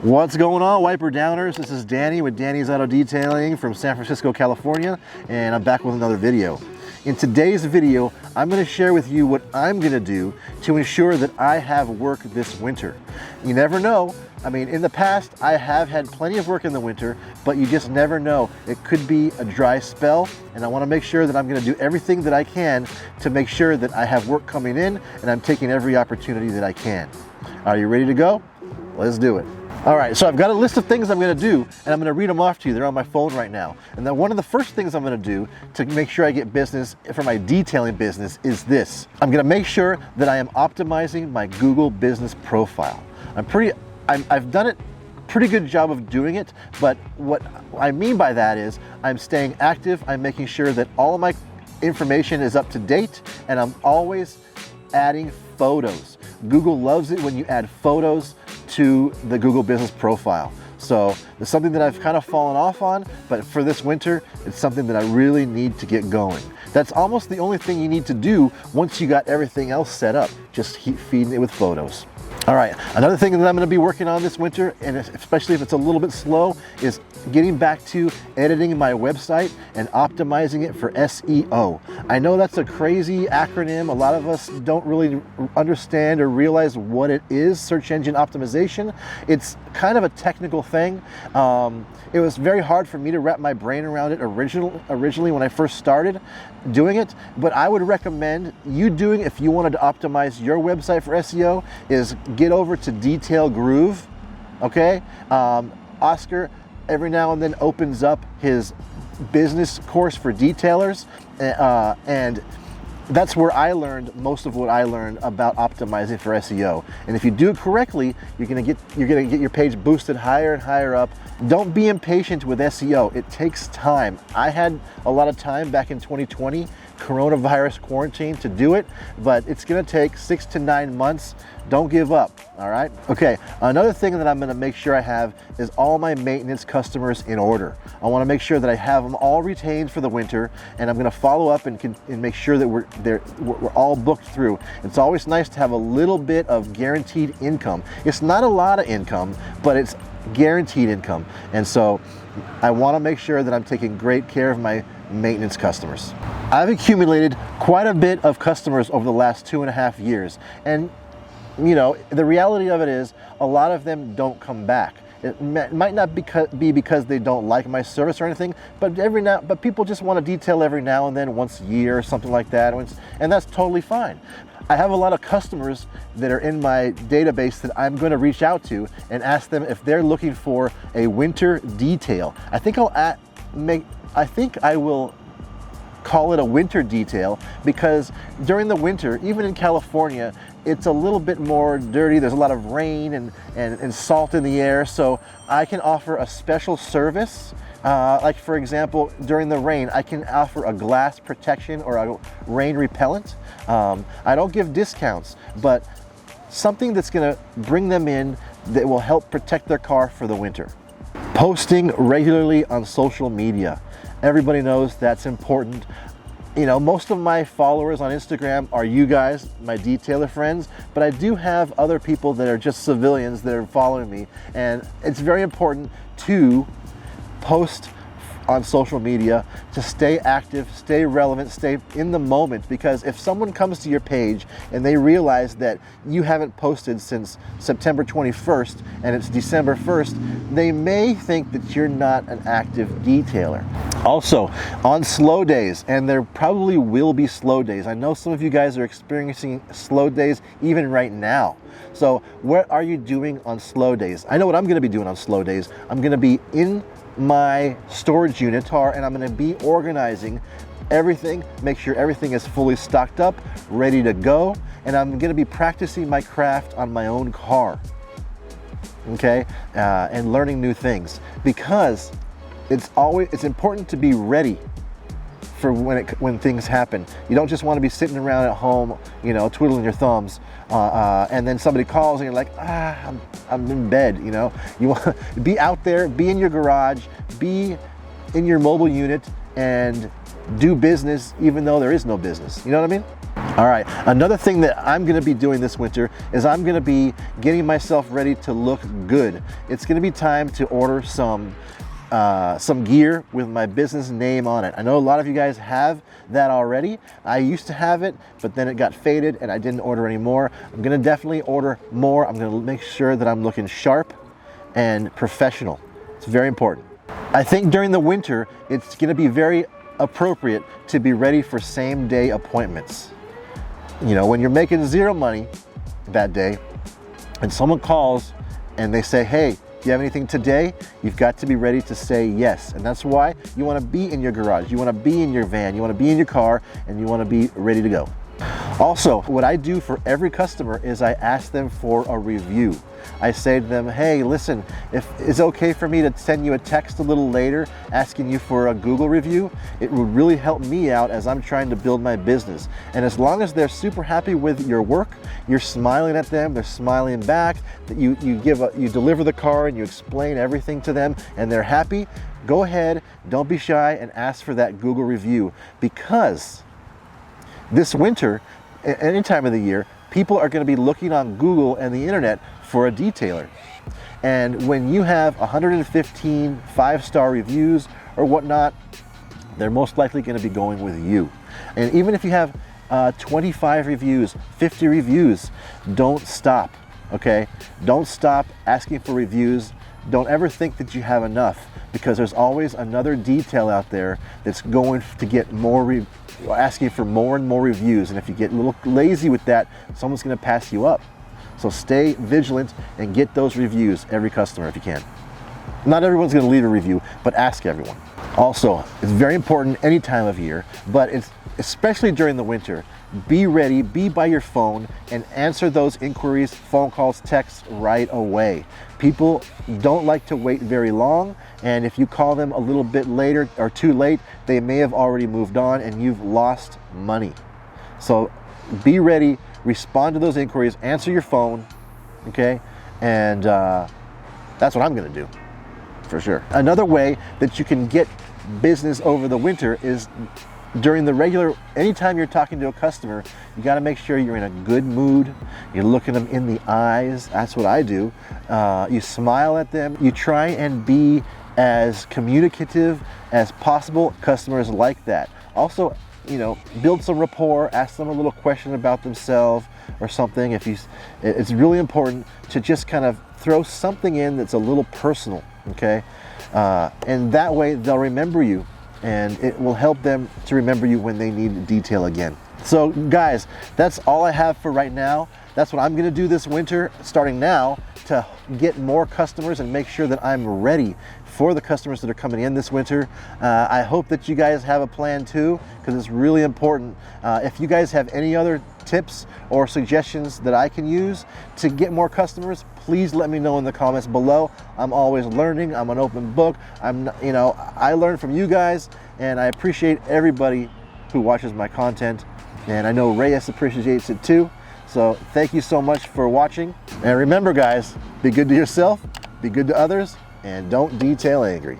What's going on, wiper downers? This is Danny with Danny's Auto Detailing from San Francisco, California, and I'm back with another video. In today's video, I'm going to share with you what I'm going to do to ensure that I have work this winter. You never know. I mean, in the past, I have had plenty of work in the winter, but you just never know. It could be a dry spell, and I want to make sure that I'm going to do everything that I can to make sure that I have work coming in, and I'm taking every opportunity that I can. Are you ready to go? Let's do it. All right, so I've got a list of things I'm going to do, and I'm going to read them off to you. They're on my phone right now. And then one of the first things I'm going to do to make sure I get business for my detailing business is this. I'm going to make sure that I am optimizing my Google business profile. I've done it pretty good job of doing it, but what I mean by that is I'm staying active. I'm making sure that all of my information is up to date, and I'm always adding photos. Google loves it when you add photos to the Google business profile. So it's something that I've kind of fallen off on, but for this winter, it's something that I really need to get going. That's almost the only thing you need to do once you got everything else set up. Just keep feeding it with photos. All right, another thing that I'm going to be working on this winter, and especially if it's a little bit slow, is getting back to editing my website and optimizing it for SEO. I know that's a crazy acronym. A lot of us don't really understand or realize what it is, search engine optimization. It's kind of a technical thing. It was very hard for me to wrap my brain around it originally when I first started doing it, but I would recommend you doing, if you wanted to optimize your website for SEO, is get over to Detail Groove, okay? Oscar every now and then opens up his business course for detailers, and that's where I learned most of what I learned about optimizing for SEO. And if you do it correctly, you're gonna get your page boosted higher and higher up. Don't be impatient with SEO. It takes time. I had a lot of time back in 2020, coronavirus quarantine, to do it, but it's gonna take 6 to 9 months. Don't give up, all right? Okay, another thing that I'm gonna make sure I have is all my maintenance customers in order. I wanna make sure that I have them all retained for the winter, and I'm gonna follow up and make sure that we're all booked through. It's always nice to have a little bit of guaranteed income. It's not a lot of income, but it's guaranteed income. And so I wanna make sure that I'm taking great care of my maintenance customers. I've accumulated quite a bit of customers over the last 2.5 years. And you know, the reality of it is a lot of them don't come back. It might not be because they don't like my service or anything, but people just want to detail every now and then, once a year or something like that, and that's totally fine. I have a lot of customers that are in my database that I'm going to reach out to and ask them if they're looking for a winter detail. I think I will call it a winter detail, because during the winter, even in California, it's a little bit more dirty. There's a lot of rain and salt in the air, so I can offer a special service. Like for example, during the rain, I can offer a glass protection or a rain repellent. I don't give discounts, but something that's gonna bring them in that will help protect their car for the winter. Posting regularly on social media. Everybody knows that's important. You know, most of my followers on Instagram are you guys, my detailer friends, but I do have other people that are just civilians that are following me, and it's very important to post on social media to stay active, stay relevant, stay in the moment, because if someone comes to your page and they realize that you haven't posted since September 21st and it's December 1st, they may think that you're not an active detailer. Also, on slow days, and there probably will be slow days. I know some of you guys are experiencing slow days even right now. So what are you doing on slow days? I know what I'm going to be doing on slow days. I'm going to be in my storage unit, and I'm going to be organizing everything, make sure everything is fully stocked up, ready to go, and I'm going to be practicing my craft on my own car, okay, and learning new things, because it's important to be ready for when things happen. You don't just want to be sitting around at home, you know, twiddling your thumbs, and then somebody calls and you're like, I'm in bed, you know. You want to be out there, be in your garage, be in your mobile unit, and do business even though there is no business. You know what I mean? All right, another thing that I'm gonna be doing this winter is I'm gonna be getting myself ready to look good. It's gonna be time to order some gear with my business name on it. I know a lot of you guys have that already. I used to have it, but then it got faded and I didn't order anymore. I'm gonna definitely order more. I'm gonna make sure that I'm looking sharp and professional. It's very important. I think during the winter, it's gonna be very appropriate to be ready for same-day appointments. You know, when you're making zero money that day and someone calls and they say, hey, do you have anything today? You've got to be ready to say yes. And that's why you want to be in your garage, you want to be in your van, you want to be in your car, and you want to be ready to go. Also, what I do for every customer is I ask them for a review. I say to them, hey, listen, if it's okay for me to send you a text a little later asking you for a Google review, it would really help me out as I'm trying to build my business. And as long as they're super happy with your work, you're smiling at them, they're smiling back, that you deliver the car and you explain everything to them and they're happy, go ahead, don't be shy and ask for that Google review, because this winter, any time of the year, people are going to be looking on Google and the internet for a detailer. And when you have 115 five-star reviews or whatnot, they're most likely going to be going with you. And even if you have 25 reviews, 50 reviews, don't stop, okay? Don't stop asking for reviews. Don't ever think that you have enough, because there's always another detail out there that's going to get more, asking for more and more reviews. And if you get a little lazy with that, someone's going to pass you up. So stay vigilant and get those reviews, every customer, if you can. Not everyone's going to leave a review, but ask everyone. Also, it's very important any time of year, but it's especially during the winter. Be ready, be by your phone, and answer those inquiries, phone calls, texts right away. People don't like to wait very long, and if you call them a little bit later or too late, they may have already moved on and you've lost money. So be ready, respond to those inquiries, answer your phone, okay? And that's what I'm gonna do, for sure. Another way that you can get business over the winter is during the regular, anytime you're talking to a customer, you got to make sure you're in a good mood. You're looking them in the eyes. That's what I do. You smile at them. You try and be as communicative as possible. Customers like that. Also, you know, build some rapport. Ask them a little question about themselves or something. It's really important to just kind of throw something in that's a little personal. Okay, and that way they'll remember you. And it will help them to remember you when they need detail again. So guys, that's all I have for right now. That's what I'm gonna do this winter, starting now, to get more customers and make sure that I'm ready for the customers that are coming in this winter. I hope that you guys have a plan too, because it's really important. If you guys have any other tips or suggestions that I can use to get more customers, please let me know in the comments below. I'm always learning. I'm an open book. I learn from you guys, and I appreciate everybody who watches my content, and I know Reyes appreciates it too. So thank you so much for watching, and remember guys, be good to yourself, be good to others, and don't detail angry.